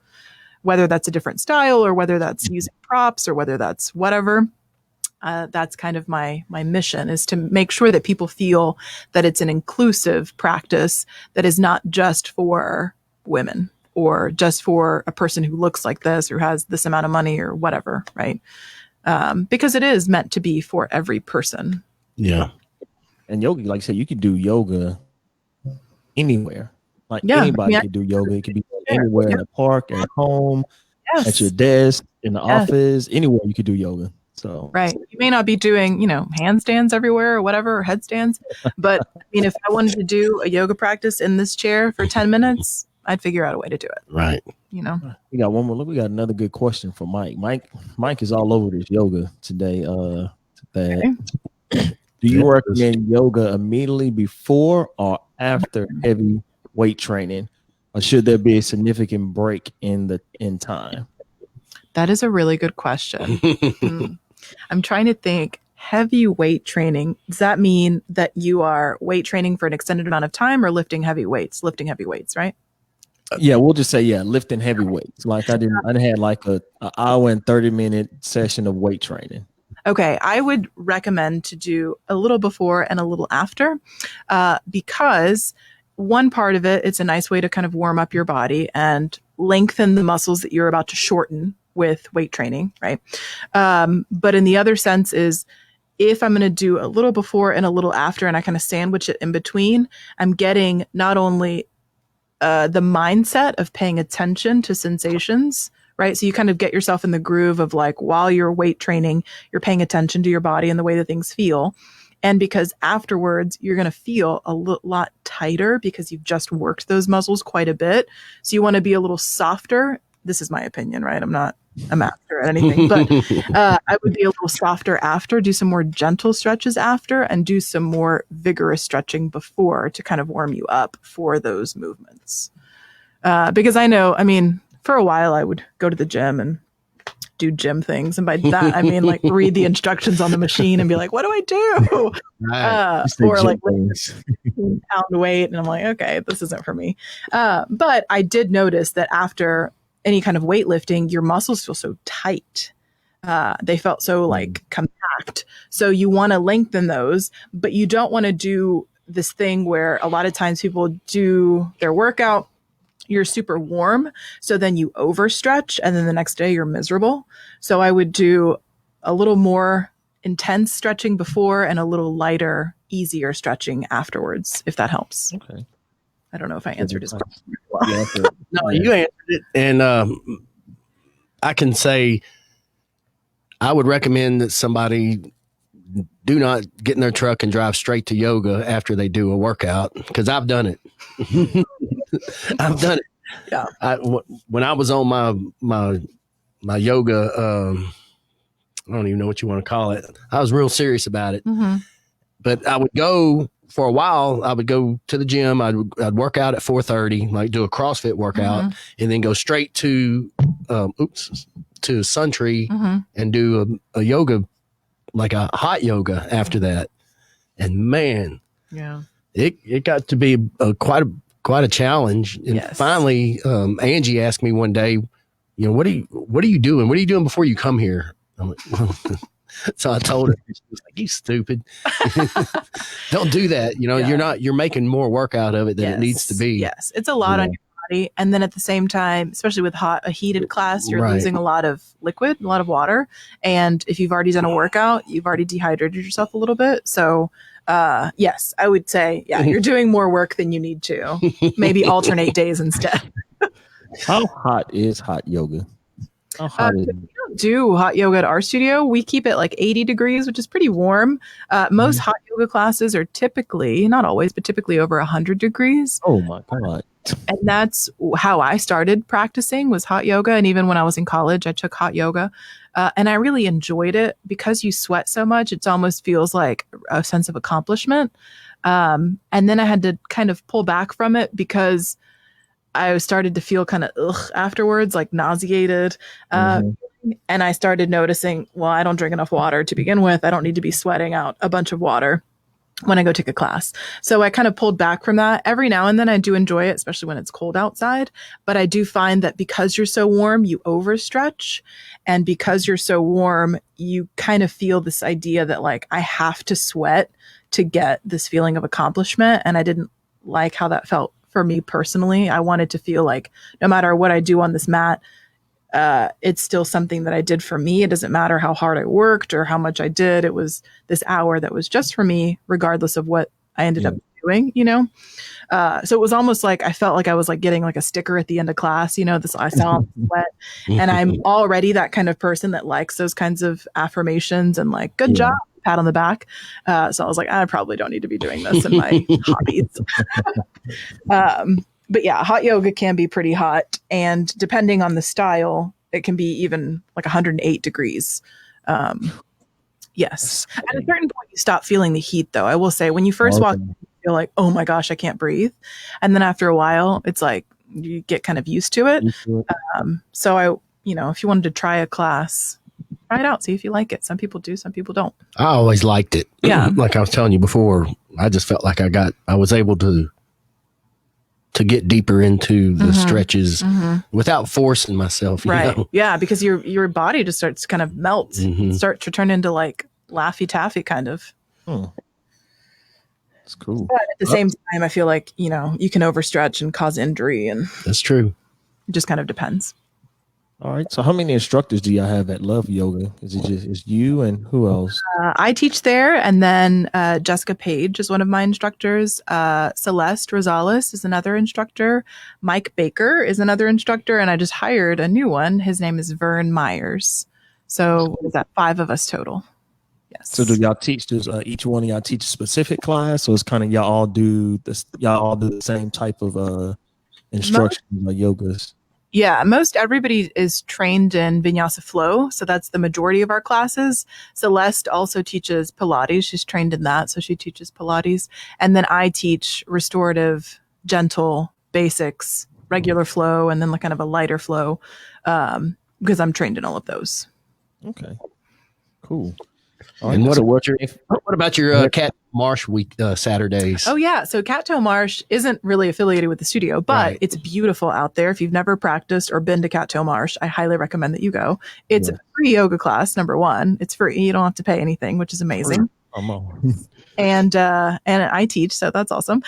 whether that's a different style or whether that's using props or whether that's whatever. That's kind of my mission, is to make sure that people feel that it's an inclusive practice that is not just for women or just for a person who looks like this or has this amount of money or whatever, right? Because it is meant to be for every person. Yeah. And yoga, like I said, you could do yoga anywhere. Like Yeah, anybody could do yoga. It could be anywhere in the park, at home, at your desk, in the office, anywhere you could do yoga. So right. You may not be doing, handstands everywhere or whatever, or headstands. But I mean, if I wanted to do a yoga practice in this chair for 10 minutes, I'd figure out a way to do it. Right. We got one more. Look, we got another good question for Mike. Mike is all over this yoga today. Do you recommend yoga immediately before or after heavy weight training, or should there be a significant break in time? That is a really good question. I'm trying to think. Heavy weight training, does that mean that you are weight training for an extended amount of time or lifting heavy weights? Lifting heavy weights, right? Yeah, we'll just say lifting heavy weights. Like I had like a hour and 30-minute session of weight training. Okay, I would recommend to do a little before and a little after, because one part of it, it's a nice way to kind of warm up your body and lengthen the muscles that you're about to shorten with weight training, right? But in the other sense is, if I'm going to do a little before and a little after, and I kind of sandwich it in between, I'm getting not only the mindset of paying attention to sensations, right? So you kind of get yourself in the groove of like, while you're weight training, you're paying attention to your body and the way that things feel. And because afterwards, you're going to feel a lot tighter because you've just worked those muscles quite a bit. So you want to be a little softer. This is my opinion, right? I'm not a master at anything, but I would be a little softer after, do some more gentle stretches after, and do some more vigorous stretching before to kind of warm you up for those movements. Because I know, for a while I would go to the gym and do gym things. And by that, I mean like read the instructions on the machine and be like, what do I do? Right. Or like pound weight. And I'm like, okay, this isn't for me. But I did notice that after any kind of weightlifting, your muscles feel so tight. They felt so like compact. So you want to lengthen those, but you don't want to do this thing where a lot of times people do their workout, you're super warm. So then you overstretch and then the next day you're miserable. So I would do a little more intense stretching before and a little lighter, easier stretching afterwards, if that helps. Okay. I don't know if I answered his question. No, you answered it. And I can say I would recommend that somebody do not get in their truck and drive straight to yoga after they do a workout, because I've done it. I've done it. Yeah. When I was on my yoga, I don't even know what you want to call it. I was real serious about it. Mm-hmm. But I would go for a while. I would go to the gym. I'd work out at 4:30, like do a CrossFit workout, and then go straight to Suntree and do a yoga, like a hot yoga after that. And man, it got to be quite a challenge. And finally, Angie asked me one day, what are you doing? What are you doing before you come here? I'm like, so I told her, she was like, you stupid. Don't do that. You're making more work out of it than it needs to be. Yes. It's a lot on your body. And then at the same time, especially with a heated class, you're losing a lot of liquid, a lot of water. And if you've already done a workout, you've already dehydrated yourself a little bit. So yes, I would say, you're doing more work than you need to. Maybe alternate days instead. How hot is hot yoga? How hot is it? We don't do hot yoga at our studio. We keep it like 80 degrees, which is pretty warm. Most hot yoga classes are typically, not always, but typically over 100 degrees. Oh my God. And that's how I started practicing, was hot yoga. And even when I was in college, I took hot yoga. And I really enjoyed it because you sweat so much. It almost feels like a sense of accomplishment. And then I had to kind of pull back from it because I started to feel kind of afterwards, like nauseated. And I started noticing, well, I don't drink enough water to begin with. I don't need to be sweating out a bunch of water when I go take a class. So I kind of pulled back from that. Every now and then I do enjoy it, especially when it's cold outside. But I do find that because you're so warm, you overstretch. And because you're so warm, you kind of feel this idea that like, I have to sweat to get this feeling of accomplishment. And I didn't like how that felt for me personally. I wanted to feel like no matter what I do on this mat, it's still something that I did for me. It doesn't matter how hard I worked or how much I did. It was this hour that was just for me, regardless of what I ended up doing, so it was almost like I felt like I was like getting like a sticker at the end of class, this I saw sweat, and I'm already that kind of person that likes those kinds of affirmations and like, good job, pat on the back. So I was like, I probably don't need to be doing this in my hobbies. But yeah, hot yoga can be pretty hot, and depending on the style, it can be even like 108 degrees. Yes. At a certain point, you stop feeling the heat, though. I will say, when you first walk, you feel like, oh my gosh, I can't breathe. And then after a while, it's like you get kind of used to it. So if you wanted to try a class, try it out, see if you like it. Some people do, some people don't. I always liked it. Yeah. Like I was telling you before, I just felt like I was able to get deeper into the stretches without forcing myself. Right. Yeah. Because your body just starts to kind of melt, start to turn into like Laffy Taffy kind of. That's cool. But at the same time, I feel like, you can overstretch and cause injury, and that's true. It just kind of depends. All right. So how many instructors do y'all have at LoveYoga? Is it just you and who else? I teach there, and then Jessica Page is one of my instructors. Celeste Rosales is another instructor. Mike Baker is another instructor, and I just hired a new one. His name is Vern Myers. So what is that? 5 of us total. Yes. So do y'all teach? Does each one of y'all teach a specific class, or it's kind of y'all all do the same type of instruction, yogas? Yeah, most everybody is trained in Vinyasa Flow, so that's the majority of our classes. Celeste also teaches Pilates. She's trained in that, so she teaches Pilates. And then I teach restorative, gentle, basics, regular flow, and then like kind of a lighter flow, because I'm trained in all of those. Okay, cool. And what about your Cat Marsh week Saturdays? Oh yeah, so Cattail Marsh isn't really affiliated with the studio, but it's beautiful out there. If you've never practiced or been to Cattail Marsh, I highly recommend that you go. It's a free yoga class. Number one, it's free. You don't have to pay anything, which is amazing. And I teach, so that's awesome.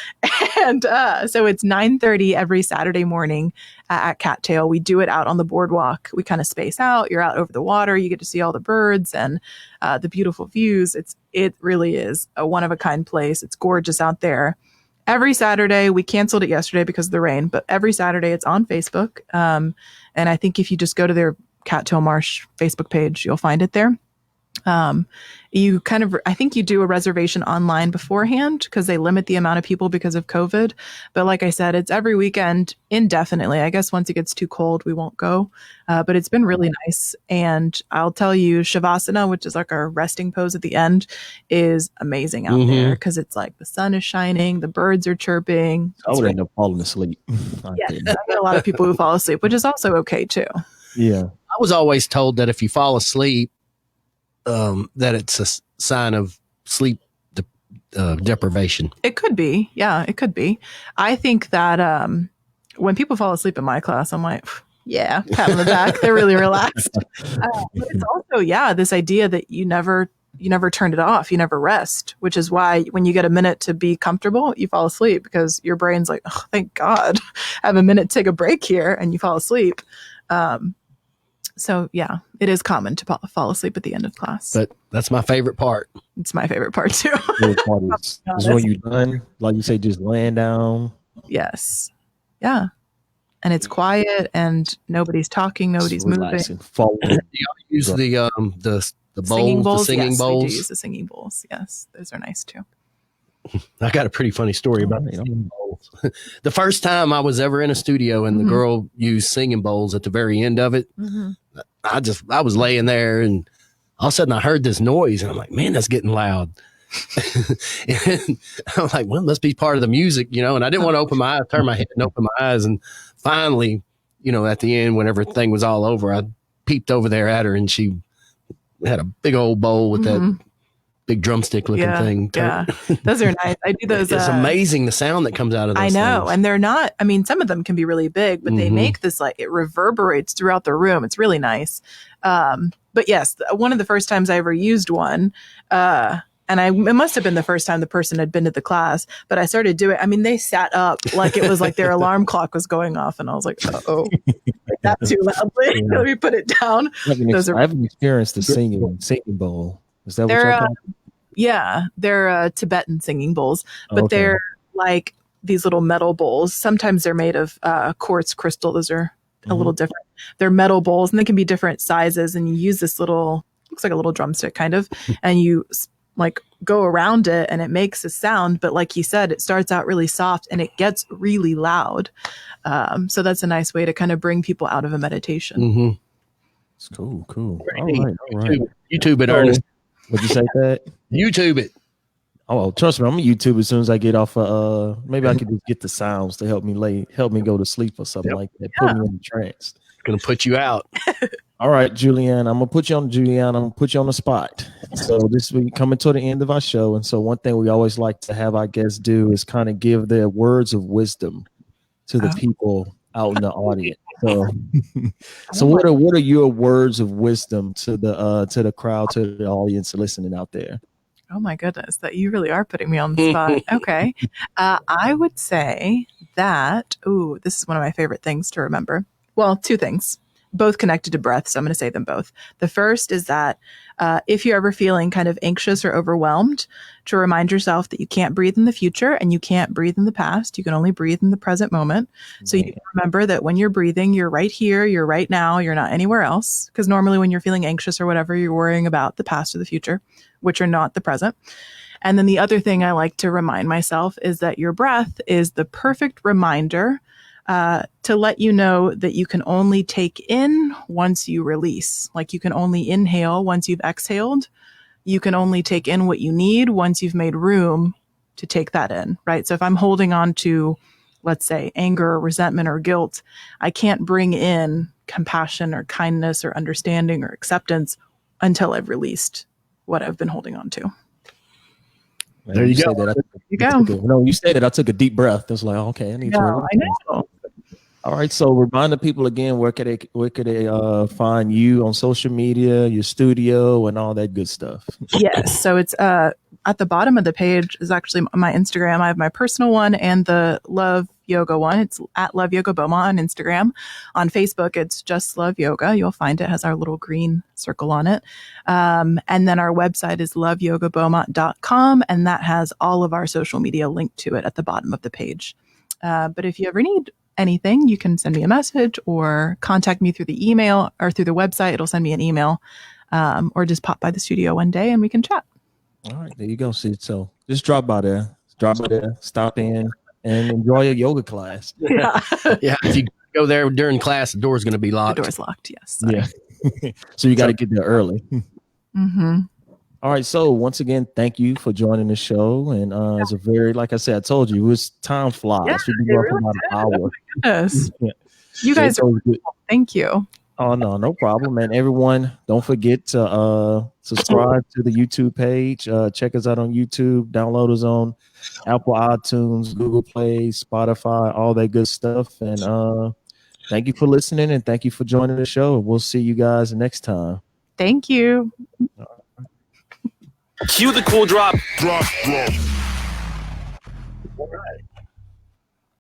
And so it's 9:30 every Saturday morning at Cattail. We do it out on the boardwalk. We kind of space out. You're out over the water. You get to see all the birds and the beautiful views. It really is a one of a kind place. It's gorgeous out there. Every Saturday, we canceled it yesterday because of the rain, but every Saturday it's on Facebook. And I think if you just go to their Cattail Marsh Facebook page, you'll find it there. I think you do a reservation online beforehand because they limit the amount of people because of COVID. But like I said, it's every weekend indefinitely. I guess once it gets too cold, we won't go. But it's been really nice. And I'll tell you, Shavasana, which is like our resting pose at the end, is amazing out there because it's like the sun is shining, the birds are chirping. I would end up falling asleep. Yeah, I get a lot of people who fall asleep, which is also okay too. Yeah. I was always told that if you fall asleep, that it's a sign of sleep deprivation. It could be. Yeah, it could be. I think that when people fall asleep in my class, I'm like, yeah, pat on the back. They're really relaxed. But it's also, this idea that you never turn it off. You never rest, which is why when you get a minute to be comfortable, you fall asleep because your brain's like, oh, thank God, I have a minute to take a break here, and you fall asleep. So yeah, it is common to fall asleep at the end of class. But that's my favorite part. It's my favorite part too. Is when you're done, like you say, just laying down. Yes. Yeah. And it's quiet and nobody's talking, nobody's moving. Do y'all use the bowls, the singing bowls? We do use the singing bowls. Yes, those are nice too. I got a pretty funny story about the singing bowls. The first time I was ever in a studio and the girl used singing bowls at the very end of it, I was laying there and all of a sudden I heard this noise and I'm like, man, that's getting loud. And I'm like, well, it must be part of the music, and I didn't want to open my eyes, turn my head and open my eyes. And finally, at the end, when everything was all over, I peeped over there at her and she had a big old bowl with that big drumstick looking thing. Yeah, those are nice. I do those. It's amazing the sound that comes out of those. I know, things. And they're not. I mean, some of them can be really big, but they make this like it reverberates throughout the room. It's really nice. But yes, one of the first times I ever used one, and And it must have been the first time the person had been to the class, but I started doing, I mean, they sat up like it was like their alarm clock was going off. And I was like, oh, not too loudly. Let me put it down. I haven't experienced the singing bowl. Is that what you're talking about? Yeah, they're Tibetan singing bowls, but they're like these little metal bowls. Sometimes they're made of quartz crystal. Those are a little different. They're metal bowls, and they can be different sizes. And you use this little, looks like a little drumstick kind of, and you like go around it, and it makes a sound. But like you said, it starts out really soft, and it gets really loud. So that's a nice way to kind of bring people out of a meditation. Mm-hmm. It's cool. All right. YouTube it, Ernest. What'd you say that? YouTube it. Oh, trust me, I'm gonna YouTube as soon as I get off. Maybe I can just get the sounds to help me go to sleep or something like that. Put me in the trance. Gonna put you out. All right, Juliana, I'm gonna put you on the spot. So this week coming to the end of our show, and so one thing we always like to have our guests do is kind of give their words of wisdom to the people out in the audience. So what are your words of wisdom to the crowd, to the audience listening out there? Oh my goodness, that you really are putting me on the spot. Okay. I would say that, this is one of my favorite things to remember. Well, two things, both connected to breath. So I'm going to say them both. The first is that if you're ever feeling kind of anxious or overwhelmed, to remind yourself that you can't breathe in the future and you can't breathe in the past. You can only breathe in the present moment. So you remember that when you're breathing, you're right here, you're right now, you're not anywhere else. Because normally when you're feeling anxious or whatever, you're worrying about the past or the future, which are not the present. And then the other thing I like to remind myself is that your breath is the perfect reminder to let you know that you can only take in once you release. Like you can only inhale once you've exhaled. You can only take in what you need once you've made room to take that in, right? So if I'm holding on to, let's say, anger or resentment or guilt, I can't bring in compassion or kindness or understanding or acceptance until I've released what I've been holding on to. There you go. You said it. I took a deep breath. I was like, okay, I need to. I know. All right. So remind the people again, where could they find you on social media, your studio, and all that good stuff? Yes. So it's at the bottom of the page is actually my Instagram. I have my personal one and the LoveYoga one. It's at LoveYoga Beaumont on Instagram. On Facebook, it's just LoveYoga. You'll find it has our little green circle on it. And then our website is LoveYogaBeaumont.com, and that has all of our social media linked to it at the bottom of the page. But if you ever need anything, you can send me a message or contact me through the email or through the website. It'll send me an email, or just pop by the studio one day and we can chat. All right, there you go, Sid. So just drop by there, stop in and enjoy a yoga class. Yeah. Yeah. If you go there during class, the door's going to be locked. The door's locked. Yes. Sorry. Yeah. So you got to get there early. Mm-hmm. All right. So once again, thank you for joining the show. And it's a very, like I said, I told you, it was time flies. Yeah, We've been going for about an hour. Oh my goodness. Yeah. You guys are cool. Thank you. Oh, no problem. And everyone, don't forget to subscribe to the YouTube page. Check us out on YouTube. Download us on Apple iTunes, Google Play, Spotify, all that good stuff. And thank you for listening and thank you for joining the show. We'll see you guys next time. Thank you. Cue the cool drop. Drop. All right.